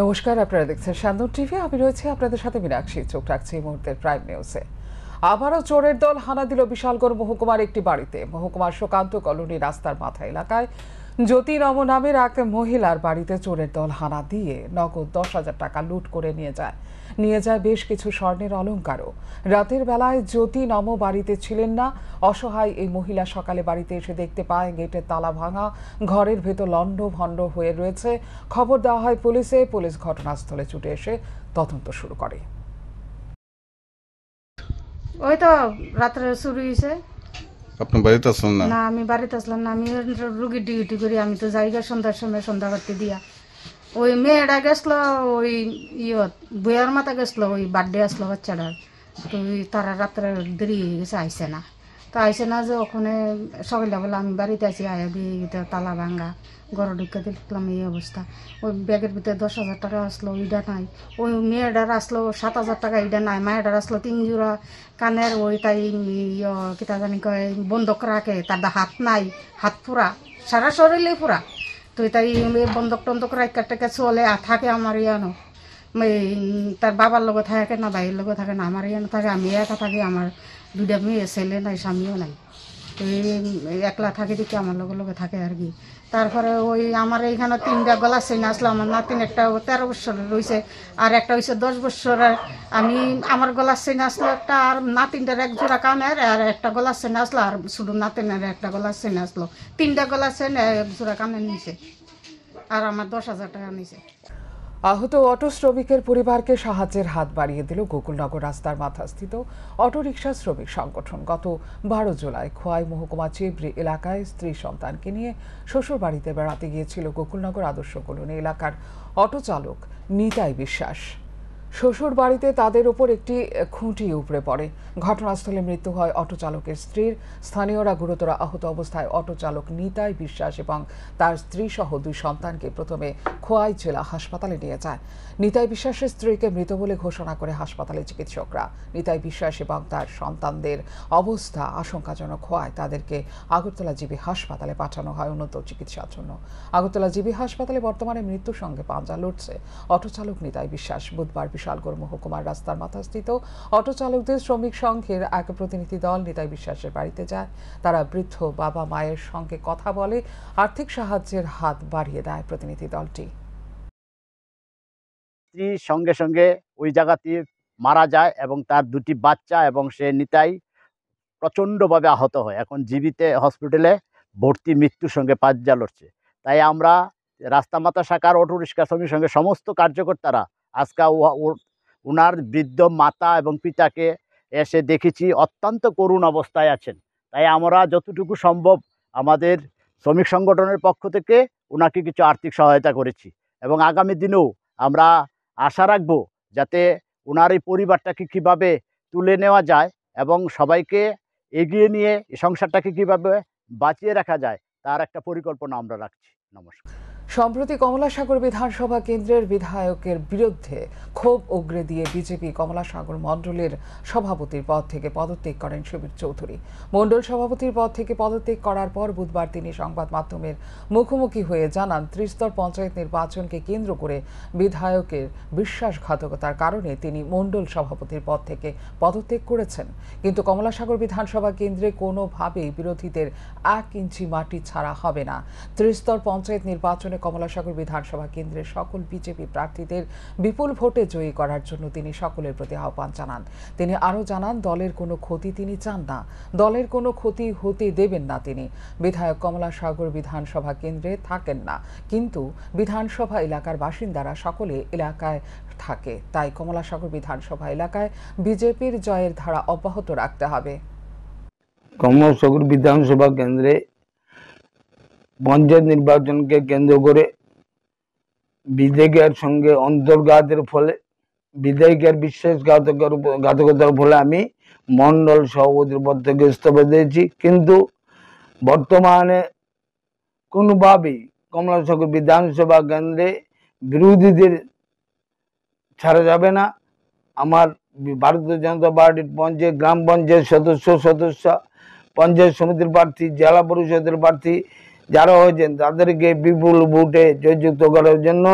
নমস্কার, আপনারা দেখছেন সান্দন টিভি। আমি রয়েছে আপনাদের সাথে মীনাক্ষী। চোখ রাখছি এই মুহূর্তের প্রাইম নিউজে। আবারও চোরের দল হানা দিল বিশালগড় মহকুমার একটি বাড়িতে। মহকুমার সুকান্ত কলোনি রাস্তার মাথা এলাকায় জ্যোতি নম নামের এক মহিলার বাড়িতে চোরের দল হানা দিয়ে নগদ 10,000 টাকা লুট করে নিয়ে যায় বেশ কিছু স্বর্ণের অলংকারও। রাতের বেলায় জ্যোতি নম বাড়িতে ছিলেন না। অসহায় এই মহিলা সকালে বাড়িতে এসে দেখতে পায় গেটের তালা ভাঙা, ঘরের ভেতর লণ্ডভণ্ড হয়ে রয়েছে। খবর দেওয়া হয় পুলিশে। পুলিশ ঘটনাস্থলে ছুটে এসে তদন্ত শুরু করে। ওই তো রাত্রে শুরু হয়েছে। আপনি বাড়িতে আসলেন না? না, আমি বাড়িতে আসলাম না। আমি রুগীর ডিউটি করি। আমি তো জায়গা সন্ধ্যার সময় সন্ধ্যা করতে দিয়া ওই মেয়েটা গেছিলো, ওই বইয়ার মাথা গেছিলো, ওই বার্থডে আসলো বাচ্চাটার। তো তারা রাত্রে দেরি হয়ে গেছে, আইসে না। তো আইসে না যে ওখানে সকালটা বলে আমি বাড়িতে আছি, আয়া দিয়ে তালা ভাঙ্গা, ঘরে ঢুকে দেখলাম এই অবস্থা। ওই ব্যাগের ভিতরে 10,000 টাকা আসলো, ওইটা নাই। ওই মেয়েটার আসলো 7,000 টাকা, এইটা নাই। মায়েটার আসলো 3 জোড়া কানের, ওই তাই কিতা জানি কয় বন্ধক রাখে, তার হাত নাই, হাত পুরা, সারা শরীরে পুরা। তো তাই বন্ধক টন্ধক রাখা চলে থাকে আমার ইয়ানো। তার বাবার লগে থাকে না, ভাইয়ের লগে থাকে না, আমার ইয়ানো থাকে। আমি একা থাকি, আমার 2টা মেয়ে, ছেলে নাই, স্বামীও নাই। তো এই একলা থাকে দিকে আমার লগে থাকে আর কি। তারপরে ওই আমার এইখানে 3টা গলা চেন আসলো। আমার নাতিন একটা 13 বছরের রয়েছে, আর একটা হয়েছে 10 বছরের। আমি আমার গলার চেন আসলো একটা, আর নাতিনটার 1 জোড়া কানের, আর একটা গলার চেন আসলো, আর শুধু নাতিনের একটা গলার চেন আসলো। 3টা গলার চেন, 1 জোড়া কানের নিচে, আর আমার 10,000 টাকা নিচে। আহত অটো শ্রমিকের পরিবারকে সাহায্যের হাত বাড়িয়ে দিল গোকুলনগর রাস্তার মাথাস্থিত অটোরিকশা শ্রমিক সংগঠন। গত 12 জুলাই খোয়াই মহকুমা চিবড়ি এলাকায় স্ত্রী সন্তানকে নিয়ে শ্বশুর বাড়িতে বেড়াতে গিয়েছিল গোকুলনগর আদর্শ কলোনি এলাকার অটো চালক নিতাই বিশ্বাস। শ্বশুর বাড়িতে তাদের উপর একটি খুঁটি উপড়ে পড়ে। ঘটনাস্থলে মৃত্যু হয় অটো চালকের স্ত্রীর। স্থানীয়রা গুরুতর আহত অবস্থায় অটো চালক নিতাই বিশ্বাস এবং তার স্ত্রী সহ 2 সন্তানকে প্রথমে খোয়াই জেলা হাসপাতালে নিয়ে যায়। নিতাই বিশ্বাসের স্ত্রীকে মৃত বলে ঘোষণা করে হাসপাতালে চিকিৎসকরা। নিতাই বিশ্বাস এবং তার সন্তানদের অবস্থা আশঙ্কাজনক হওয়ায় তাদেরকে আগরতলা জিবি হাসপাতালে পাঠানো হয় উন্নত চিকিৎসার জন্য। আগরতলা জিবি হাসপাতালে বর্তমানে মৃত্যুর সঙ্গে পাঞ্জা লড়ছে অটো চালক নিতাই বিশ্বাস। বুধবার বিশালগড় মহকুমার রাস্তার মাথাস্থিত অটো চালকদের শ্রমিক সংঘের এক প্রতিনিধি দল নিতাই বিশ্বাসের বাড়িতে যায়। তারা বৃদ্ধ বাবা মায়ের সঙ্গে কথা বলে, আর্থিক সাহায্যের হাত বাড়িয়ে দেয় প্রতিনিধি দলটি। স্ত্রীর সঙ্গে সঙ্গে ওই জায়গাতে মারা যায় এবং তার 2টি বাচ্চা এবং সে নিতাই প্রচণ্ডভাবে আহত হয়। এখন জীবিতে হসপিটালে ভর্তি, মৃত্যুর সঙ্গে পাঞ্জা লড়ছে। তাই আমরা রাস্তা মাতা শাখার অটো রিক্সা শ্রমিক সঙ্গে সমস্ত কার্যকর্তারা আজকে ওনার বৃদ্ধ মাতা এবং পিতাকে এসে দেখেছি, অত্যন্ত করুণ অবস্থায় আছেন। তাই আমরা যতটুকু সম্ভব আমাদের শ্রমিক সংগঠনের পক্ষ থেকে ওনাকে কিছু আর্থিক সহায়তা করেছি এবং আগামী দিনেও আমরা আশা রাখব যাতে ওনার এই পরিবারটাকে কীভাবে তুলে নেওয়া যায় এবং সবাইকে এগিয়ে নিয়ে এই সংসারটাকে কীভাবে বাঁচিয়ে রাখা যায় তার একটা পরিকল্পনা আমরা রাখছি। নমস্কার। সম্প্রতি কমলাসাগর বিধানসভা কেন্দ্রের বিধায়কের বিরুদ্ধে ক্ষোভ উগরে দিয়ে বিজেপি কমলাসাগর মণ্ডলের সভাপতির পদ থেকে পদত্যাগ করেন সুবীর চৌধুরী। মণ্ডল সভাপতির পদ থেকে পদত্যাগ করার পর বুধবার তিনি সংবাদ মাধ্যমের মুখোমুখি হয়ে জানান, ত্রিস্তর পঞ্চায়েত নির্বাচনকে কেন্দ্র করে বিধায়কের বিশ্বাসঘাতকতার কারণে তিনি মণ্ডল সভাপতির পদ থেকে পদত্যাগ করেছেন। কিন্তু কমলাসাগর বিধানসভা কেন্দ্রে কোনোভাবেই বিরোধীদের 1 ইঞ্চি মাটি ছাড়া হবে না। ত্রিস্তর পঞ্চায়েত নির্বাচনে কমলাসাগর বিধানসভা কেন্দ্রের সকল বিজেপি প্রার্থীদের বিপুল ভোটে জয়ী করার জন্য তিনি সকলের প্রতি আহ্বান জানান। তিনি আরও জানান, দলের কোনো ক্ষতি তিনি চান না, দলের কোনো ক্ষতি হতে দেবেন না তিনি। বিধায়ক কমলাসাগর বিধানসভা কেন্দ্রে থাকেন না, কিন্তু বিধানসভা এলাকার বাসিন্দারা সকলে এলাকায় থাকে। তাই কমলাসাগর বিধানসভা এলাকায় বিজেপির জয়ের ধারা অব্যাহত রাখতে হবে। কমলাসাগর বিধানসভা কেন্দ্রে পঞ্চায়েত নির্বাচনকে কেন্দ্র করে বিধায়কের সঙ্গে অন্তর্ঘাতের ফলে, বিধায়কের বিশ্বাসঘাতকতার ফলে আমি মণ্ডল সভাপতির পদ থেকে ইস্তফা দিয়েছি। কিন্তু বর্তমানে কোনোভাবেই কমলাসাগর বিধানসভা কেন্দ্রে বিরোধীদের ছাড়া যাবে না। আমার ভারতীয় জনতা পার্টির পঞ্চায়েত, গ্রাম পঞ্চায়েত সদস্য, পঞ্চায়েত সমিতির প্রার্থী, জেলা পরিষদের প্রার্থী যারা হয়েছেন তাদেরকে বিপুল ভোটে জয়যুক্ত করার জন্য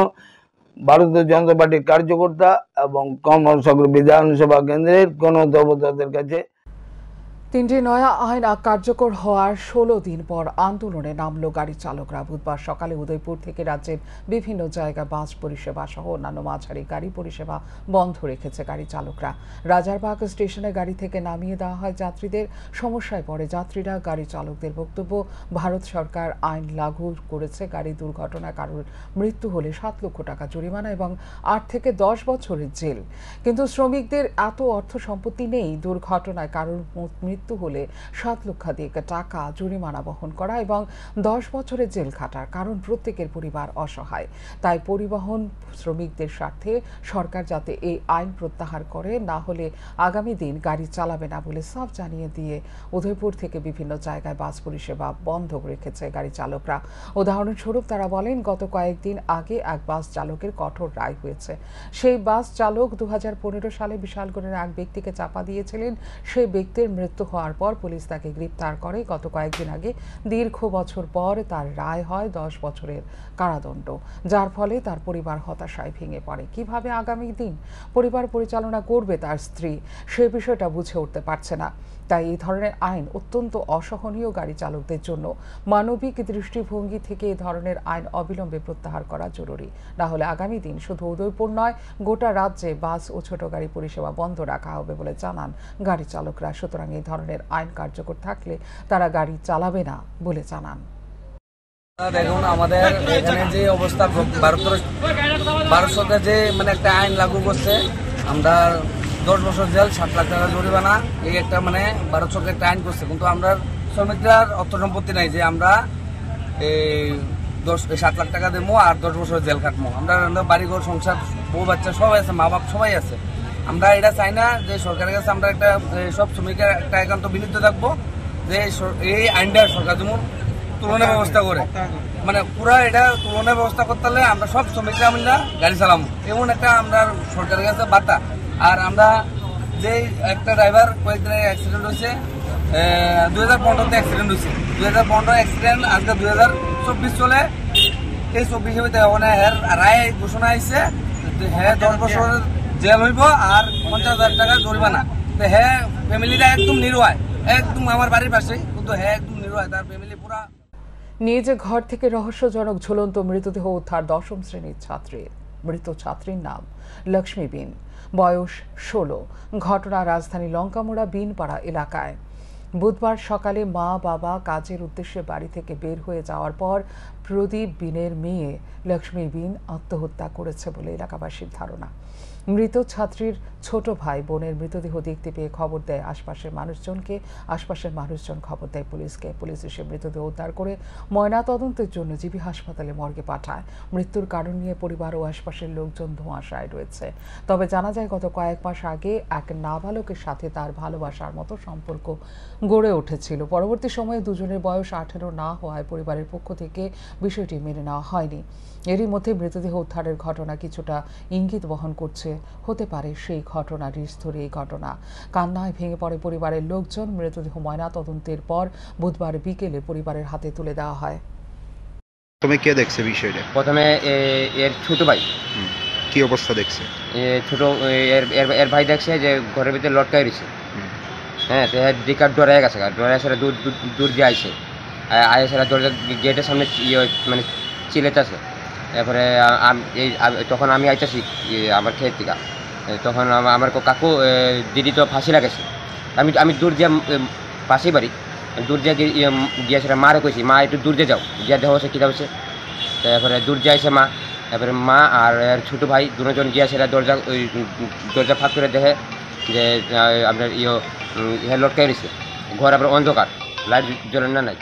ভারতীয় জনতা পার্টির কার্যকর্তা এবং কর্মসংঘ বিধানসভা কেন্দ্রের গণদেবতাদের কাছে। 3টি নয়া আইন কার্যকর হওয়ার 16 দিন পর আন্দোলনে নামল গাড়ি চালকরা। বুধবার সকালে উদয়পুর থেকে রাজ্যের বিভিন্ন জায়গায় বাস পরিষেবা সহ অন্যান্য মাঝারি গাড়ি পরিষেবা বন্ধ রেখেছে গাড়ি চালকরা। রাজারবাগ স্টেশনে গাড়ি থেকে নামিয়ে দেওয়া হয় যাত্রীদের। সমস্যায় পড়ে যাত্রীরা। গাড়ি চালকদের বক্তব্য, ভারত সরকার আইন লাগু করেছে, গাড়ি দুর্ঘটনায় কারোর মৃত্যু হলে 7 লক্ষ টাকা জরিমানা এবং 8 থেকে 10 বছরের জেল। কিন্তু শ্রমিকদের এত অর্থ সম্পত্তি নেই দুর্ঘটনায় কারোর মৃত্যু হলে 7 লক্ষাধিক টাকা জরিমানা বহন করা এবং 10 বছরের জেল খাটার। কারণ প্রত্যেকের পরিবার অসহায়। তাই পরিবহন শ্রমিকদের স্বার্থে সরকার যাতে এই আইন প্রত্যাহার করে, না হলে আগামী দিন গাড়ি চালাবে না বলে সাফ জানিয়ে দিয়ে উদয়পুর থেকে বিভিন্ন জায়গায় বাস পরিষেবা বন্ধ রেখেছে গাড়ি চালকরা। উদাহরণস্বরূপ তারা বলেন, গত কয়েকদিন আগে এক বাস চালকের কঠোর রায় হয়েছে। সেই বাস চালক 2015 সালে বিশালগড়ের এক ব্যক্তিকে চাপা দিয়েছিলেন। সেই ব্যক্তির মৃত্যু হওয়ার পর পুলিশ তাকে গ্রেপ্তার করে। গত কয়েকদিন আগে দীর্ঘ বছর পর তার রায় হয় 10 বছরের কারাদণ্ড, যার ফলে তার পরিবার হতাশায় ভেঙে পড়ে। কিভাবে আগামী দিন পরিবার পরিচালনা করবে তার স্ত্রী, সে বিষয়টা বুঝে উঠতে পারছে না। তাই এই ধরনের আইন অত্যন্ত অসহনীয়। গাড়ি চালকদের জন্য মানবিক দৃষ্টিভঙ্গি থেকে এই ধরনের আইন অবিলম্বে প্রত্যাহার করা জরুরি। না হলে আগামী দিন শুধু উদয়পুর নয়, গোটা রাজ্যে বাস ও ছোট গাড়ি পরিষেবা বন্ধ রাখা হবে বলে জানান গাড়ি চালকরা। সুতরাং এই ধরনের আইন কার্যকর থাকলে তারা গাড়ি চালাবে না বলে জানান। দেখুন, আমাদের এখানে যে অবস্থা, ভারত সরকার যে একটা আইন লাগু করছে, আমরা 10 বছর জেল, 7 লাখ টাকা জরিমানা, এই একটা ভারত সরকার একটা আইন করছে। কিন্তু আমরা শ্রমিকদের অর্থ সম্পত্তি নাই যে আমরা এই 7 লাখ টাকা দেবো আর 10 বছর জেল কাটবো। আমরা বাড়িঘর, সংসার, বউ বাচ্চা সবাই আছে, মা বাপ সবাই আছে। আমরা এটা চাই না যে সরকারের কাছে আমরা একটা সব শ্রমিকের একটা একান্ত বিনীত থাকবো যে এই আইনটা সরকার যেমন তুলনার ব্যবস্থা করে, পুরা এটা তুলনার ব্যবস্থা করতে হলে আমরা সব শ্রমিকরা মিলে গাড়ি চালাবো, এমন একটা আমরা সরকারের কাছে বার্তা। আর আমরা যে একটা ড্রাইভার কয়েকদিন অ্যাক্সিডেন্ট হয়েছে, 2015-তে অ্যাক্সিডেন্ট হয়েছে, 2015 অ্যাক্সিডেন্ট, আজকে 2024 চলে। এই 24 রায় ঘোষণা হয়েছে, হ্যাঁ 10 বছর জেল হইব আর 50,000 টাকা জরিমানা। তো হ্যাঁ ফ্যামিলিটা একদম নিরুয়ায়, একদম আমার বাড়ির পাশে, কিন্তু হ্যাঁ একদম নিরুয়ায়, তার ফ্যামিলি পুরা। নিজ ঘর থেকে রহস্যজনক ঝুলন্ত মৃতদেহ উদ্ধার 10ম শ্রেণীর ছাত্রীর। মৃত ছাত্রীর নাম লক্ষ্মী বিন, বয়স 16। ঘটনা রাজধানী লঙ্কামোড়া বিনপাড়া এলাকায়। বুধবার সকালে মা বাবা কাজের উদ্দেশ্যে বাড়ি থেকে বের হয়ে যাওয়ার পর প্রদীপ বিনের মেয়ে লক্ষ্মী বিন আত্মহত্যা করেছে বলে এলাকাবাসীর ধারণা। মৃত ছাত্রীর ছোট ভাই বোনের মৃতদেহ দেখতে পেয়ে খবর দেয় আশপাশের মানুষজনকে। আশপাশের মানুষজন খবর দেয় পুলিশকে। পুলিশ এসে মৃতদেহ উদ্ধার করে ময়নাতদন্তের জন্য জিবি হাসপাতালে মর্গে পাঠায়। মৃত্যুর কারণ নিয়ে পরিবার ও আশপাশের লোকজন ধোঁয়াশায় রয়েছে। তবে জানা যায়, গত কয়েক মাস আগে এক নাবালকের সাথে তার ভালোবাসার মতো সম্পর্ক গড়ে উঠেছিল। পরবর্তী সময়ে দুজনের বয়স 18 না হওয়ায় পরিবারের পক্ষ থেকে বিষয়টি মেনে নেওয়া হয়নি। এরই মধ্যে মৃতদেহ উদ্ধারের ঘটনা কিছুটা ইঙ্গিত বহন করছে, হতে পারে সেই ঘটনার রিস ধরে এই ঘটনা। কান্নায় ভেঙে পড়ে পরিবারের লোকজন। মৃতদেহ ময়নাতদন্তের পর বুধবার বিকেলে পরিবারের হাতে তুলে দেওয়া হয়। তুমি কে দেখছে বিষয়টা? প্রথমে এর ছোট ভাই। কি অবস্থা দেখছে? ছোট এর ভাই দেখছে যে ঘরের ভিতরে লটকাই রয়েছে। হ্যাঁ, তো দিকার ডরে গেছে, ডরে আসলে দূর দিয়ে আইসে সেটা দরজা গেটের সামনে চিলেতেছে। তারপরে তখন আমি আইতেছি আমার খেয়ে থেকে, তখন আমার কাকু দিদি তো ফাঁসি লাগেছে। আমি দূর দিয়ে পাশেই বাড়ি, দূর দিয়ে গিয়ে সেটা মারে কইছি, মা একটু দূর দিয়ে যাও, গিয়ে দেওয়া হচ্ছে কী হচ্ছে। তারপরে দূর যাইছে মা, তারপরে মা আর ছোটো ভাই দুজন গিয়ে সেটা দরজা ফাঁক করে দেখে যে আপনার লটকাই রয়েছে। ঘর আবার অন্ধকার, লাইট জ্বলে না নাই।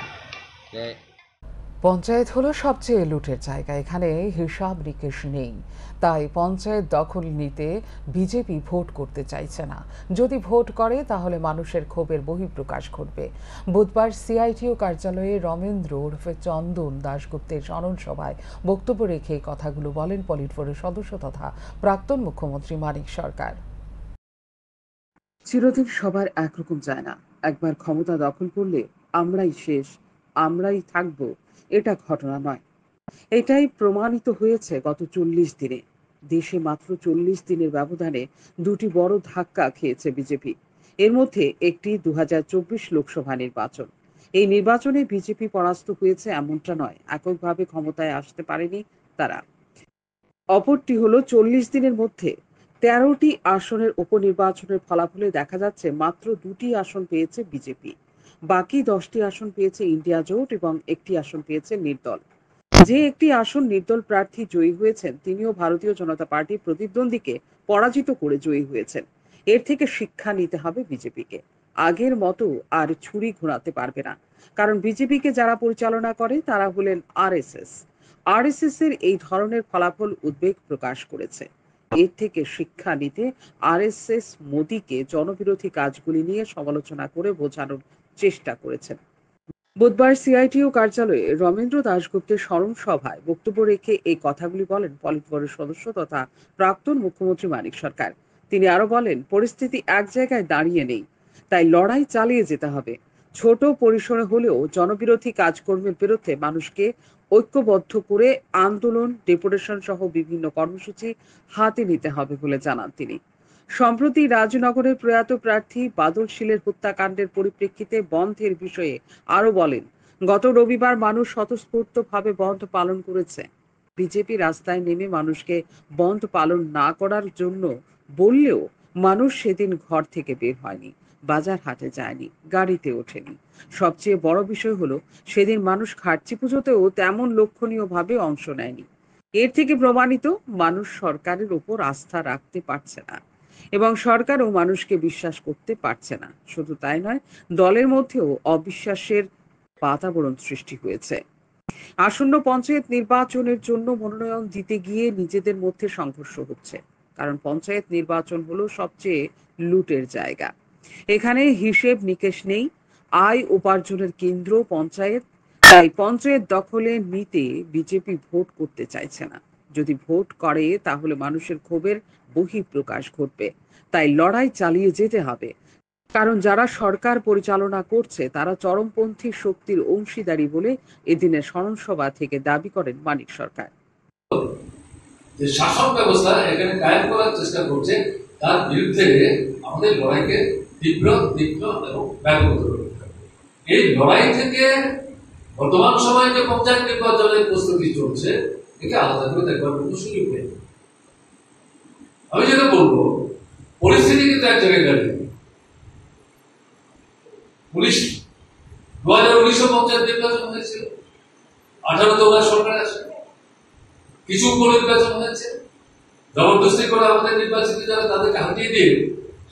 পঞ্চায়েত হলো সবচেয়ে লুটের জায়গা। এখানে হিসাব নিকেশ নেই। তাই পঞ্চায়েত দখল নিতে বিজেপি ভোট করতে চাইছে না। যদি ভোট করে তাহলে মানুষের ক্ষোভের বহিঃপ্রকাশ ঘটবে। বুধবার সিআইটিও কার্যালয়ে রমেন্দ্র ওরফে চন্দন দাশগুপ্তের স্মরণ সভায় বক্তব্য রেখে এই কথাগুলো বলেন পলিট ব্যুরোর সদস্য তথা প্রাক্তন মুখ্যমন্ত্রী মানিক সরকার। চিরদিন সবার একরকম যায় না। একবার ক্ষমতা দখল করলে আমরাই শেষ, আমরাই থাকবো, এটা ঘটনা নয়। এটাই প্রমাণিত হয়েছে গত 40 দিনে। দেশে মাত্র 40 দিনের ব্যবধানে দুটি বড় ধাক্কা খেয়েছে বিজেপি। এর মধ্যে একটি 2024 লোকসভা নির্বাচন। এই নির্বাচনে বিজেপি পরাস্ত হয়েছে এমনটা নয়, এককভাবে ক্ষমতায় আসতে পারেনি তারা। অপরটি হলো 40 দিনের মধ্যে 13টি আসনের উপনির্বাচনের ফলাফলে দেখা যাচ্ছে মাত্র 2টি আসন পেয়েছে বিজেপি, বাকি 10টি আসন পেয়েছে ইন্ডিয়া জোট এবং একটি আসন পেয়েছে নির্দল। যে একটি আসন নির্দল প্রার্থী জয়ী হয়েছেন তিনিও ভারতীয় জনতা পার্টির প্রতিদ্বন্দ্বীকে পরাজিত করে জয়ী হয়েছেন। এর থেকে শিক্ষা নিতে হবে বিজেপিকে। আগের মতো আর ছুরি ঘোরাতে পারবে না, কারণ বিজেপিকে যারা পরিচালনা করে তারা হলেন আরএসএস এর এই ধরনের ফলাফল উদ্বেগ প্রকাশ করেছে। এর থেকে শিক্ষা নিতে আরএসএস মোদীকে জনবিরোধী কাজগুলি নিয়ে সমালোচনা করে বোঝানোর চেষ্টা করেছেন। বুধবার সিআইটিইউ কার্যালয়ে রমেন্দ্র দাশগুপ্তের স্মরণ সভায় বক্তব্য রেখে এই কথাগুলি বলেন পলিট ব্যুরোর সদস্য তথা প্রাক্তন মুখ্যমন্ত্রী মানিক সরকার। তিনি আরো বলেন, পরিস্থিতি এক জায়গায় দাঁড়িয়ে নেই, তাই লড়াই চালিয়ে যেতে হবে। ছোট পরিসরে হলেও জনবিরোধী কাজকর্মের বিরুদ্ধে মানুষকে ঐক্যবদ্ধ করে আন্দোলন, ডেপুটেশন সহ বিভিন্ন কর্মসূচি হাতে নিতে হবে বলে জানান তিনি। সম্প্রতি রাজনগরের প্রয়াত প্রার্থী বাদল শীলের হত্যাকাণ্ডের পরিপ্রেক্ষিতে বন্ধের বিষয়ে আরো বলেন, গত রবিবার মানুষ স্বতঃস্ফূর্তভাবে বন্ধ পালন করেছে। বিজেপি রাস্তায় নেমে মানুষকে বন্ধ পালন না করার জন্য বললেও মানুষ সেদিন ঘর থেকে বের হয়নি, বাজার হাটে যায়নি, গাড়িতে ওঠেনি। সবচেয়ে বড় বিষয় হলো সেদিন মানুষ খার্চি পুজোতেও তেমন লক্ষণীয়ভাবে অংশ নেয়নি। এর থেকে প্রমাণিত মানুষ সরকারের উপর আস্থা রাখতে পারছে না এবং সরকারও মানুষকে বিশ্বাস করতে পারছে না। শুধু তাই নয়, দলের মধ্যেও অবিশ্বাসের বাতাবরণ সৃষ্টি হয়েছে। আসন্ন পঞ্চায়েত নির্বাচনের জন্য মনোনয়ন দিতে গিয়ে নিজেদের মধ্যে সংঘর্ষ হচ্ছে, কারণ পঞ্চায়েত নির্বাচন হলো সবচেয়ে লুটের জায়গা। এখানে হিসেব নিকেশ নেই, আয় উপার্জনের কেন্দ্র পঞ্চায়েত। তাই পঞ্চায়েত দখলে নিতে বিজেপি ভোট করতে চাইছে না। যদি ভোট করে তাহলে মানুষের ক্ষোভের বহিঃপ্রকাশ ঘটবে। তাই লড়াই চালিয়ে যেতে হবে, কারণ যারা সরকার পরিচালনা করছে তারা চরমপন্থী শক্তির অংশীদারি বলে এদিনের স্মরণ সভা থেকে দাবি করেন মানিক সরকার। যে শাসন ব্যবস্থা এখানে কায়েম করার চেষ্টা করছে তার বিরুদ্ধে আমাদের লড়াইকে তীব্র এবং ব্যাপক করতে হবে। এই লড়াই থেকে বর্তমান সময়ে যে পঞ্চায়েত নির্বাচনের প্রস্তুতি চলছে একে আলাদা করে দেখবার কোনো সুযোগ নেই। আমি যেটা বলবো, পরিস্থিতি কিন্তু এক জায়গায় দাঁড়িয়ে। 2019 পঞ্চায়েত নির্বাচন হয়েছিল, 18 তোলা সরকার আসে, কিছু উপনির্বাচন হয়েছে, জবরদস্তি করে আমাদের নির্বাচিত যারা তাদেরকে হাতিয়ে দিয়ে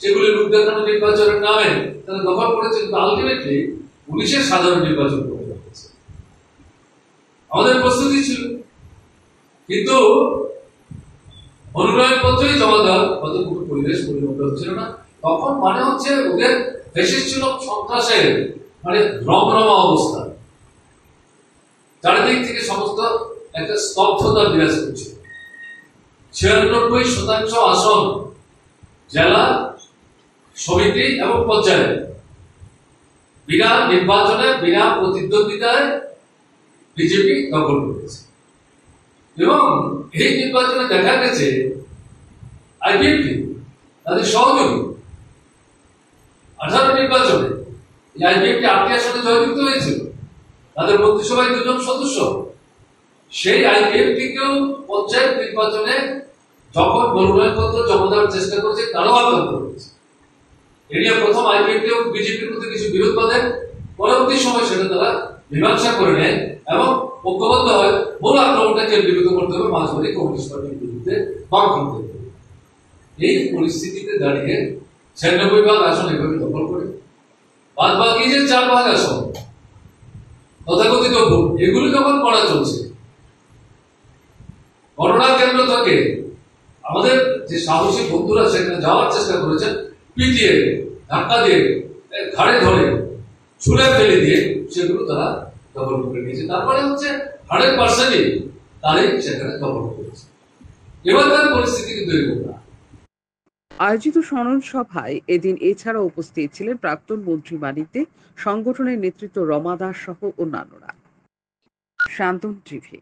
সেগুলি রূপ দেখানো নির্বাচনের নামে তারা দখল করেছে, কিন্তু আলটিমেটলি 19 সাধারণ নির্বাচন করতে হয়েছে। আমাদের প্রস্তুতি ছিল, কিন্তু মনোনয়ন পত্রই জমা দেওয়ার মতো কোনো পরিবেশ পরিবর্তন হচ্ছিল না। তখন মানে হচ্ছে ওদের দেশের ছিল সন্ত্রাসের মানে রমরমা অবস্থা, চারিদিক থেকে সমস্ত একটা স্তব্ধতা বিরাজ করছে। 96% আসন জেলা, সমিতি এবং পঞ্চায়েত বিনা নির্বাচনে, বিনা প্রতিদ্বন্দ্বিতায় বিজেপি দখল করেছে। এবং এই নির্বাচনে দেখা গেছে আইপিএফটি তাদের সহযোগী 18 নির্বাচনে আইপিএফটি 8টি আসনে জয়যুক্ত হয়েছিল, তাদের মন্ত্রিসভায় 2 জন সদস্য। সেই আইপিএফটিকেও পঞ্চায়েত নির্বাচনে যখন মনোনয়নপত্র জমা দেওয়ার চেষ্টা করছে তারাও আক্রান্ত করেছে। এ নিয়ে প্রথম আইপিএফটি বিজেপির মধ্যে কিছু বিরোধ বাঁধে, পরবর্তী সময় সেটা তারা মীমাংসা করে নেয় এবং ঐক্যবদ্ধ হয় মূল আক্রমণটা কেন্দ্রীভূত করতে হবে মাঝবাড়ি কমিউনিস্ট পার্টির বিরুদ্ধে বামফ্রন্টের। এই পরিস্থিতিতে দাঁড়িয়ে 96 আসন এভাবে দখল করে বাদ বাকি যে 4 আসন তথাকথিত ভোট, এগুলি যখন পড়া চলছে, করোনা কেন্দ্র থেকে আমাদের যে সাহসী বন্ধুরা সেখানে যাওয়ার চেষ্টা করেছেন, পিটিয়ে ধাক্কা দিয়ে ঘাড়ে ধরে ছুঁড়ে ফেলে দিয়ে সেগুলো তারা দখল করে নিয়েছে। তারপরে হচ্ছে 100% তারাই সেখানে দখল করেছে। এবার তার পরিস্থিতি কিন্তু এরকম না। আয়োজিত স্মরণ সভায় এদিন এছাড়া উপস্থিত ছিলেন প্রাক্তন মন্ত্রী মানিক দে, সংগঠনের নেতৃত্ব রমা দাস সহ অন্যান্যরা। শান্তন টিভি।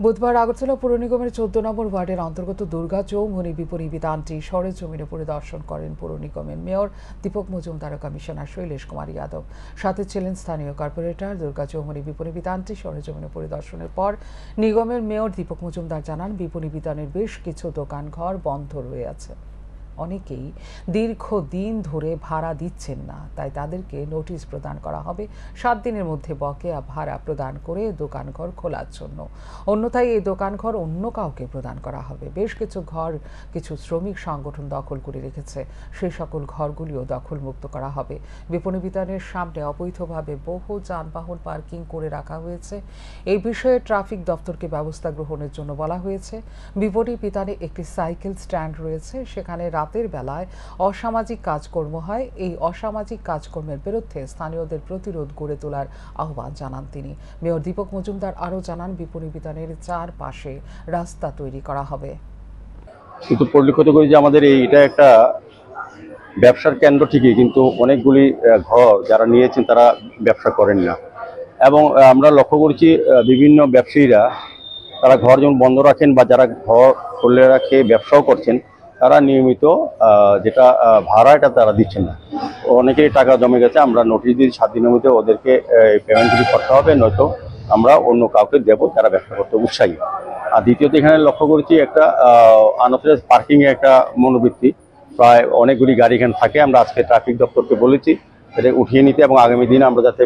বুধবার আগরতলা পৌর নিগমের 14 নম্বর ওয়ার্ডের অন্তর্গত দুর্গা চৌমুহনী বিপণী বিতানটি সরেজমিনে পরিদর্শন করেন পৌর নিগমের মেয়র দীপক মজুমদার ও কমিশনার শৈলেশ কুমার যাদব। সাথে ছিলেন স্থানীয় কর্পোরেটর। দুর্গা চৌমুহনী বিপণী বিতানটি সরেজমিনে পরিদর্শনের পর নিগমের মেয়র দীপক মজুমদার জানান, বিপণী বিতানের বেশ কিছু দোকানঘর বন্ধ রয়ে আছে। অনেকেই দীর্ঘদিন ধরে ভাড়া দিচ্ছেন না, তাই তাদেরকে নোটিশ প্রদান করা হবে 7 দিনের মধ্যে বকেয়া ভাড়া প্রদান করে দোকানঘর খোলার জন্য। অন্যথায় এই দোকানঘর অন্য কাউকে প্রদান করা হবে। বেশ কিছু ঘর কিছু শ্রমিক সংগঠন দখল করে রেখেছে, সেই সকল ঘরগুলিও দখলমুক্ত করা হবে। বিপণী বিতানের সামনে অবৈধভাবে বহু যানবাহন পার্কিং করে রাখা হয়েছে। এই বিষয়ে ট্রাফিক দপ্তরকে ব্যবস্থা গ্রহণের জন্য বলা হয়েছে। বিপণী বিতানে একটি সাইকেল স্ট্যান্ড রয়েছে, সেখানে রাতের বেলায় অসামাজিক কাজকর্ম হয়। এই অসামাজিক কাজকর্মের বিরুদ্ধে স্থানীয়দের প্রতিরোধ গড়ে তোলার আহ্বান জানান তিনি। মেয়র দীপক মজুমদার আরও জানান, বিপণী বিতানের চারপাশে রাস্তা তৈরি করা হবে। কিন্তু পরিলক্ষিত করি যে আমাদের এটা একটা ব্যবসার কেন্দ্র ঠিকই, কিন্তু অনেকগুলি ঘর যারা নিয়েছেন তারা ব্যবসা করেন না। এবং আমরা লক্ষ্য করেছি বিভিন্ন ব্যবসায়ীরা তারা ঘর যেমন বন্ধ রাখেন বা যারা ঘর খুলে রাখে ব্যবসাও করছেন, তারা নিয়মিত যেটা ভাড়া এটা তারা দিচ্ছেন না। অনেকেই টাকা জমে গেছে। আমরা নোটিশ দিয়েছি 7 দিনের মধ্যে ওদেরকে পেমেন্টগুলি করতে হবে, নয়তো আমরা অন্য কাউকে দেবো যারা ব্যবসা করতে উৎসাহী। আর দ্বিতীয়ত এখানে লক্ষ্য করেছি একটা আনঅথরাইজড পার্কিংয়ে একটা মনোবৃত্তি, প্রায় অনেকগুলি গাড়ি এখানে থাকে। আমরা আজকে ট্রাফিক দপ্তরকে বলেছি এটা উঠিয়ে নিতে, এবং আগামী দিনে আমরা যাতে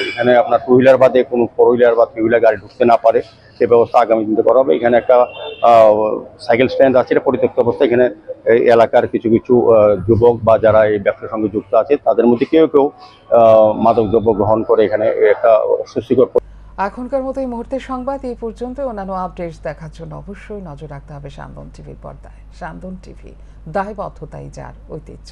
এখানে আপনার 2 হুইলার বাদে কোনো 4 হুইলার বা 3 হুইলার গাড়ি ঢুকতে না পারে সে ব্যবস্থা আগামী দিনে করা হবে। এখানে একটা সাইকেল স্ট্যান্ড আছে, এটা পরিত্যক্ত অবস্থায়। এখানে এলাকার কিছু কিছু যুবক বা যারা এই ব্যবসার সঙ্গে যুক্ত আছে তাদের মধ্যে কেউ কেউ মাদকদ্রব্য গ্রহণ করে এখানে একটা অস্বস্তিকর। এখনকার মতো এই মুহূর্তের সংবাদ এই পর্যন্ত। অন্যান্য আপডেটস দেখার জন্য অবশ্যই নজর রাখতে হবে সান্দন টিভির পর্দায়। সান্দন টিভি, দায়বদ্ধতাই যার ঐতিহ্য।